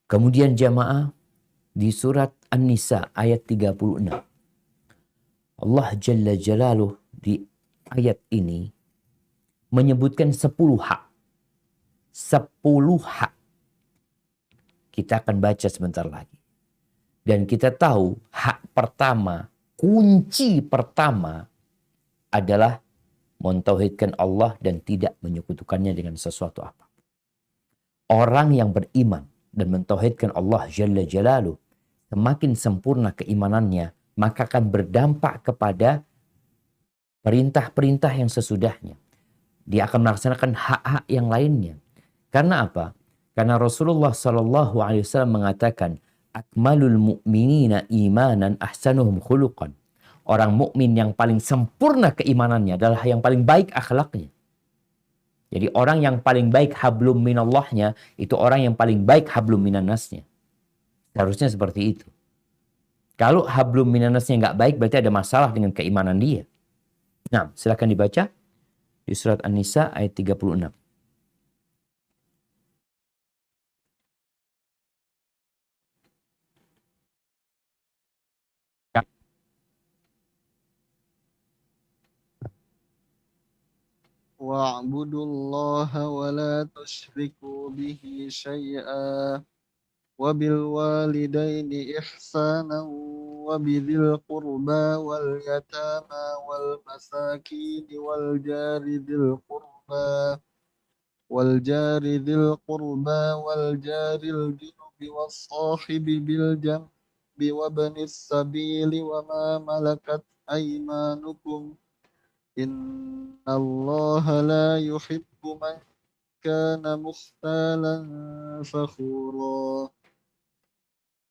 Kemudian jamaah di surat An-Nisa ayat 36. Allah Jalla Jalaluh di ayat ini menyebutkan 10 hak. 10 hak. Kita akan baca sebentar lagi. Dan kita tahu hak pertama, kunci pertama adalah mentauhidkan Allah dan tidak menyekutukannya dengan sesuatu apa. Orang yang beriman dan mentauhidkan Allah Jalla Jalaluh, semakin sempurna keimanannya, maka akan berdampak kepada perintah-perintah yang sesudahnya. Dia akan melaksanakan hak-hak yang lainnya. Karena apa? Karena Rasulullah SAW mengatakan, akmalul mu'minina imanan ahsanuhum khuluqan. Orang mukmin yang paling sempurna keimanannya adalah yang paling baik akhlaknya. Jadi orang yang paling baik hablum minallahnya, itu orang yang paling baik hablum minannasnya. Seharusnya seperti itu. Kalau hablum minannasnya nggak baik, berarti ada masalah dengan keimanan dia. Nah, silakan dibaca di surat An-Nisa ayat 36. واعبدوا الله ولا تشركوا به شيئا وبالوالدين إحسانا وبذي القربى واليتامى والمساكين والجار ذي القربى والجار الجنب والصاحب بالجنب وابن السبيل وما ملكت أيمانكم إن الله لا يحب من كان مختالا فخورا.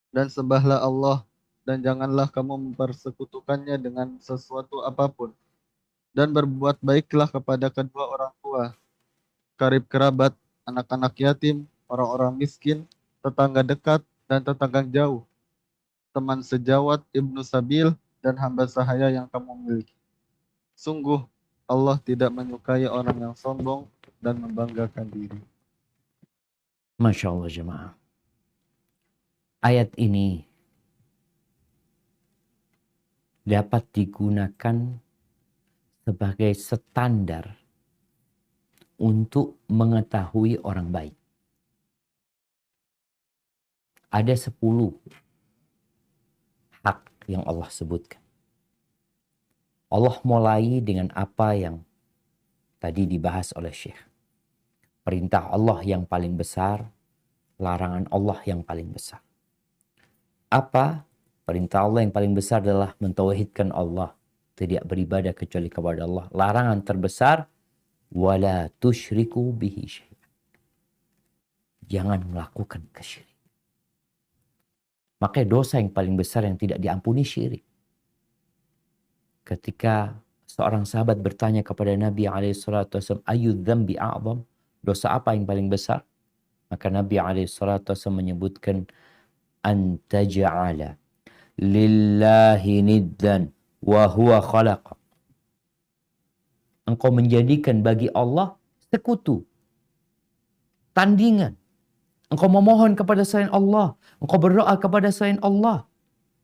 Dan sembahlah Allah dan janganlah kamu mempersekutukannya dengan sesuatu apapun. Dan berbuat baiklah kepada kedua orang tua, karib kerabat, anak-anak yatim, orang-orang miskin, tetangga dekat dan tetangga jauh, teman sejawat, ibnu sabil, dan hamba sahaya yang kamu miliki. Sungguh Allah tidak menyukai orang yang sombong dan membanggakan diri. Masya Allah jemaah. Ayat ini dapat digunakan sebagai standar untuk mengetahui orang baik. Ada 10 hak yang Allah sebutkan. Allah mulai dengan apa yang tadi dibahas oleh Syekh. Perintah Allah yang paling besar, larangan Allah yang paling besar. Apa? Perintah Allah yang paling besar adalah mentauhidkan Allah. Tidak beribadah kecuali kepada Allah. Larangan terbesar, wala tusyriku bihi syai'an. Jangan melakukan kesyirikan. Makanya dosa yang paling besar yang tidak diampuni syirik. Ketika seorang sahabat bertanya kepada Nabi SAW, ayu dzambi a'zam? Dosa apa yang paling besar? Maka Nabi SAW menyebutkan, anta ja'ala lillahi niddan wa huwa khalaqa. Engkau menjadikan bagi Allah sekutu, tandingan. Engkau memohon kepada selain Allah, engkau berdoa kepada selain Allah,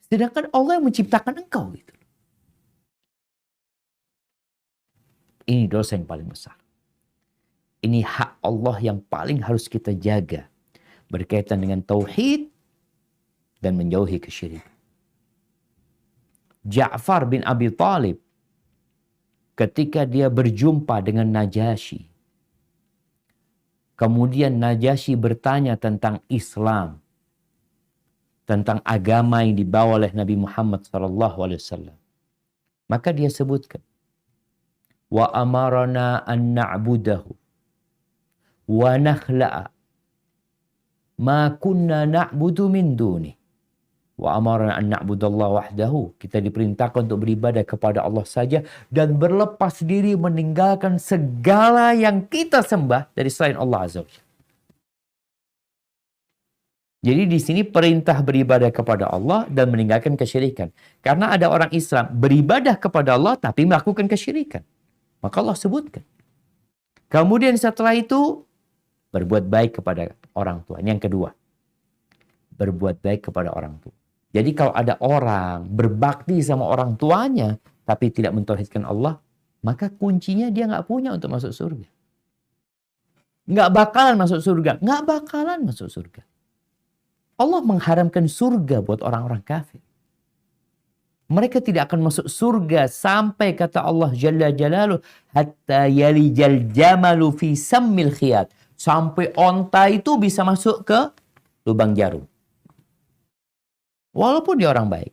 sedangkan Allah yang menciptakan engkau gitu. Ini dosa yang paling besar. Ini hak Allah yang paling harus kita jaga berkaitan dengan tauhid dan menjauhi kesyirikan. Ja'far bin Abi Thalib ketika dia berjumpa dengan Najasyi, kemudian Najasyi bertanya tentang Islam, tentang agama yang dibawa oleh Nabi Muhammad SAW. Maka dia sebutkan, wa amarana an na'budahu wa nakhla'a ma kunna na'budu min dunih. Wa amarna an na'budallaha wahdahu. Kita diperintahkan untuk beribadah kepada Allah saja dan berlepas diri meninggalkan segala yang kita sembah dari selain Allah Azza wa Jalla. Jadi di sini perintah beribadah kepada Allah dan meninggalkan kesyirikan. Karena ada orang Islam beribadah kepada Allah tapi melakukan kesyirikan. Maka Allah sebutkan. Kemudian setelah itu berbuat baik kepada orang tua. Ini yang kedua. berbuat baik kepada orang tua. Jadi kalau ada orang berbakti sama orang tuanya, tapi tidak mentauhidkan Allah, maka kuncinya dia nggak punya untuk masuk surga. Nggak bakalan masuk surga. Nggak bakalan masuk surga. Allah mengharamkan surga buat orang-orang kafir. Mereka tidak akan masuk surga sampai kata Allah Jalla Jalaluh, hatta yalijal jamalu fi sammil khiyat. Sampai onta itu bisa masuk ke lubang jarum. Walaupun dia orang baik.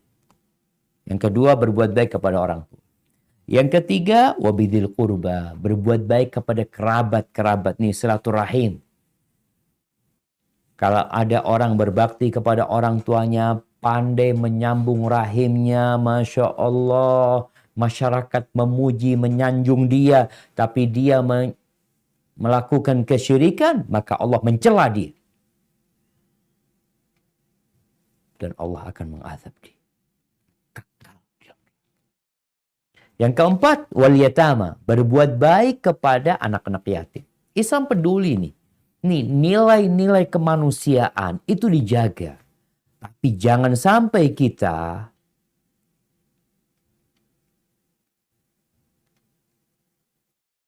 Yang kedua, berbuat baik kepada orang tua. Yang ketiga, wabidil qurba. Berbuat baik kepada kerabat-kerabat. Nih, silaturahim. Kalau ada orang berbakti kepada orang tuanya, pandai menyambung rahimnya, Masya Allah. Masyarakat memuji, menyanjung dia. Tapi dia melakukan kesyirikan, maka Allah mencela dia. Dan Allah akan mengazab dia. Yang keempat, wal yatama, berbuat baik kepada anak-anak yatim. Islam peduli nih. Nih, nilai-nilai kemanusiaan itu dijaga. Tapi jangan sampai kita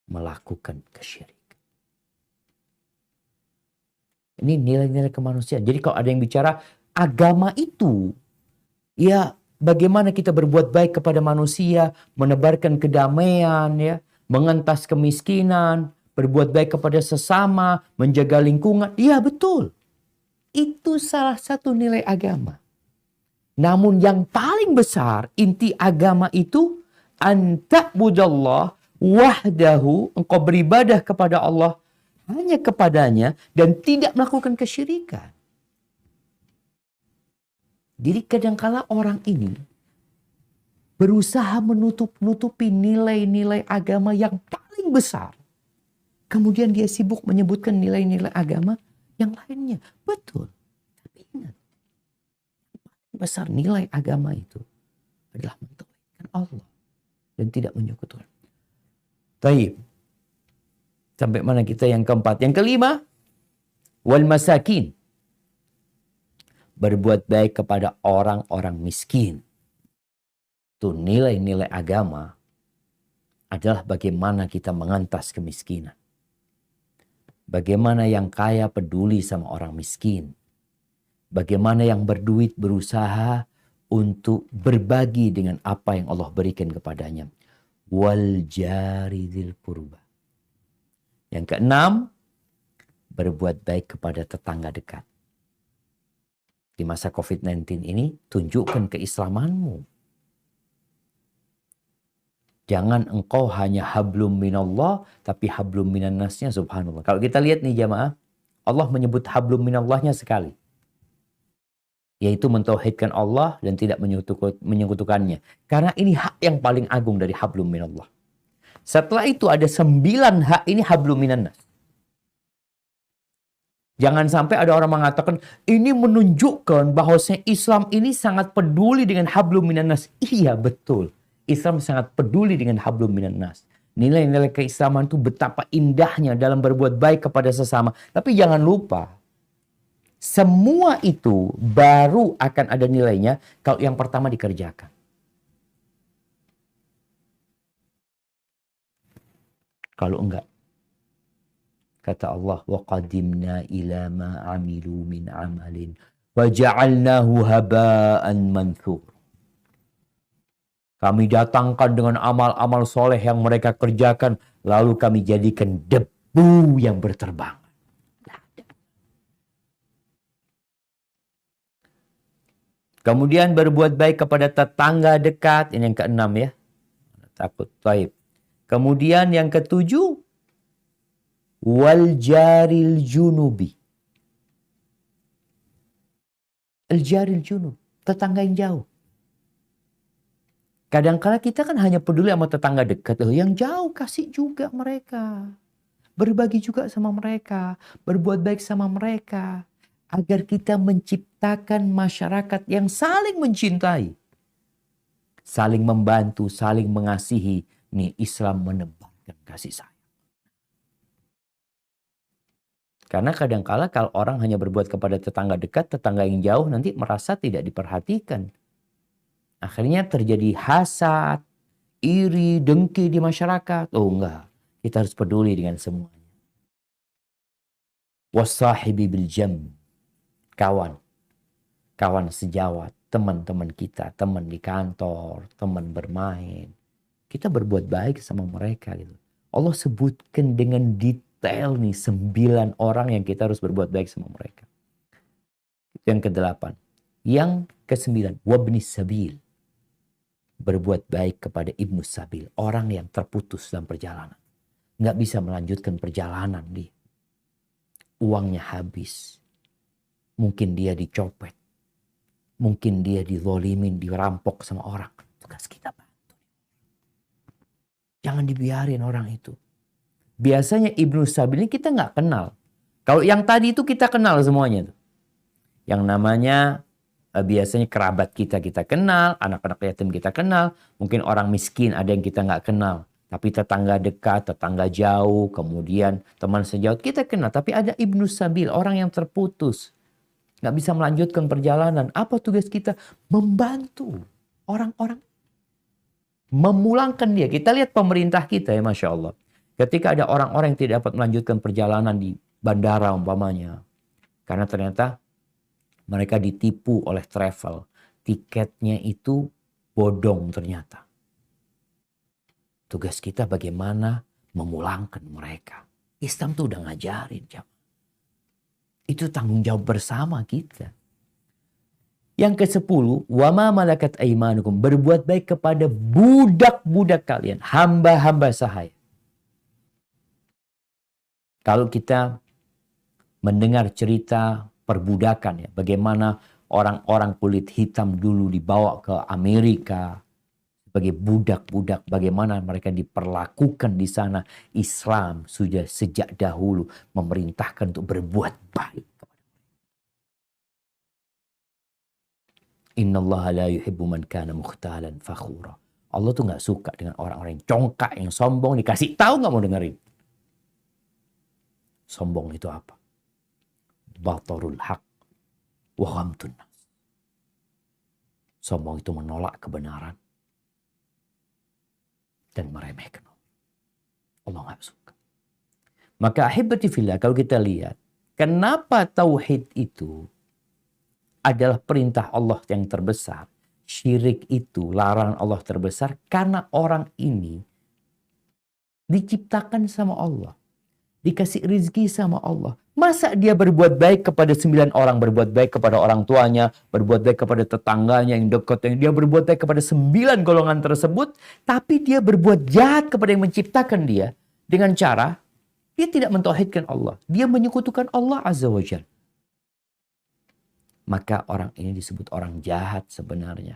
melakukan kesyirikan. Ini nilai-nilai kemanusiaan. Jadi kalau ada yang bicara agama itu, ya bagaimana kita berbuat baik kepada manusia, menebarkan kedamaian, ya, mengentas kemiskinan, berbuat baik kepada sesama, menjaga lingkungan. Ya betul. Itu salah satu nilai agama. Namun yang paling besar, inti agama itu, anta'budallah wahdahu, engkau beribadah kepada Allah, hanya kepadanya, dan tidak melakukan kesyirikan. Jadi kadangkala orang ini berusaha menutup-nutupi nilai-nilai agama yang paling besar. Kemudian dia sibuk menyebutkan nilai-nilai agama yang lainnya. Betul. Tapi ingat, yang paling besar nilai agama itu adalah mentauhidkan Allah dan tidak menyekutukan. Taib. Sampai mana kita yang keempat? Yang kelima, wal masakin. Berbuat baik kepada orang-orang miskin. Itu nilai-nilai agama adalah bagaimana kita mengentas kemiskinan. Bagaimana yang kaya peduli sama orang miskin. Bagaimana yang berduit berusaha untuk berbagi dengan apa yang Allah berikan kepadanya. Wal jari dzil qurba. Yang keenam, berbuat baik kepada tetangga dekat. Di masa COVID-19 ini, tunjukkan keislamanmu. Jangan engkau hanya hablum minallah, tapi hablum minannasnya, subhanallah. Kalau kita lihat nih jamaah, Allah menyebut hablum minallahnya sekali. Yaitu mentauhidkan Allah dan tidak menyekutukannya. Karena ini hak yang paling agung dari hablum minallah. Setelah itu ada 9 hak ini hablum minannas. Jangan sampai ada orang mengatakan, ini menunjukkan bahwasanya Islam ini sangat peduli dengan hablum minannas. Iya, betul. Islam sangat peduli dengan hablum minannas. Nilai-nilai keislaman itu betapa indahnya dalam berbuat baik kepada sesama. Tapi jangan lupa, semua itu baru akan ada nilainya kalau yang pertama dikerjakan. Kalau enggak, kata Allah, وَقَدِمْنَا إِلَى مَا عَمِلُوا مِنْ عَمَلٍ وَجَعَلْنَاهُ هَبَاءً مَنْثُورًا. Kami datangkan dengan amal-amal soleh yang mereka kerjakan, lalu kami jadikan debu yang berterbangan. Kemudian berbuat baik kepada tetangga dekat, ini yang keenam ya. Takut, taib. Kemudian yang ketujuh, wal jaril junubi. Al jaril junub, tetangga yang jauh. Kadang-kala kita kan hanya peduli sama tetangga dekat. Yang jauh kasih juga mereka. Berbagi juga sama mereka. Berbuat baik sama mereka. Agar kita menciptakan masyarakat yang saling mencintai. Saling membantu, saling mengasihi. Nih Islam menebarkan kasih sayang. Karena kadangkala kalau orang hanya berbuat kepada tetangga dekat, tetangga yang jauh nanti merasa tidak diperhatikan. Akhirnya terjadi hasad, iri, dengki di masyarakat. Oh enggak, kita harus peduli dengan semuanya. Wasahibi bil jam, kawan sejawat, teman-teman kita, teman di kantor, teman bermain. Kita berbuat baik sama mereka gitu. Allah sebutkan dengan detail nih 9 orang yang kita harus berbuat baik sama mereka. Yang ke-8. Yang ke-9, wabnis sabil. Berbuat baik kepada ibnu sabil, orang yang terputus dalam perjalanan. Nggak bisa melanjutkan perjalanan dia. Uangnya habis. Mungkin dia dicopet. Mungkin dia dizolimin, dirampok sama orang. Tugas kita bantu. Jangan dibiarin orang itu. Biasanya ibnu sabil ini kita nggak kenal. Kalau yang tadi itu kita kenal semuanya. Yang namanya biasanya kerabat kita kenal, anak-anak yatim kita kenal. Mungkin orang miskin ada yang kita nggak kenal. Tapi tetangga dekat, tetangga jauh, kemudian teman sejauh kita kenal. Tapi ada ibnu sabil, orang yang terputus. Nggak bisa melanjutkan perjalanan. Apa tugas kita? Membantu orang-orang. Memulangkan dia. Kita lihat pemerintah kita ya Masya Allah. Ketika ada orang-orang yang tidak dapat melanjutkan perjalanan di bandara umpamanya. Karena ternyata mereka ditipu oleh travel. Tiketnya itu bodong ternyata. Tugas kita bagaimana memulangkan mereka. Islam tuh udah ngajarin. Itu tanggung jawab bersama kita. Yang ke-10, wama malakat aimanukum, berbuat baik kepada budak-budak kalian, hamba-hamba sahaya. Kalau kita mendengar cerita perbudakan ya, bagaimana orang-orang kulit hitam dulu dibawa ke Amerika sebagai budak-budak, bagaimana mereka diperlakukan di sana. Islam sudah sejak dahulu memerintahkan untuk berbuat baik. Innallaha la yuhibbu man kana mukhtalan fakhura. Allah tuh nggak suka dengan orang-orang yang congkak, yang sombong, dikasih tahu nggak mau dengerin. Sombong itu apa? Batarul haq wa ghamtun nas. Sombong itu menolak kebenaran dan meremehkan. Allah nggak suka. Maka ahibati fillah, kalau kita lihat, kenapa tauhid itu adalah perintah Allah yang terbesar. Syirik itu larangan Allah terbesar karena orang ini diciptakan sama Allah. Dikasih rizki sama Allah. Masa dia berbuat baik kepada 9 orang, berbuat baik kepada orang tuanya, berbuat baik kepada tetangganya yang dekat, yang dia berbuat baik kepada 9 golongan tersebut, tapi dia berbuat jahat kepada yang menciptakan dia dengan cara dia tidak mentauhidkan Allah. Dia menyekutukan Allah Azza wa Jalla. Maka orang ini disebut orang jahat sebenarnya.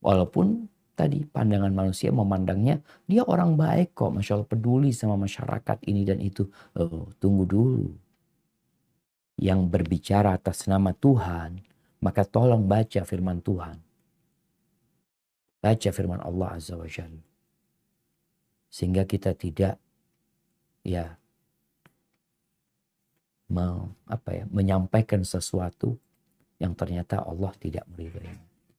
Walaupun tadi pandangan manusia memandangnya dia orang baik kok. Masya Allah peduli sama masyarakat ini dan itu. Oh, tunggu dulu. Yang berbicara atas nama Tuhan, maka tolong baca firman Tuhan. Baca firman Allah Azza wa Jalla. Sehingga kita tidak menyampaikan sesuatu yang ternyata Allah tidak meridai.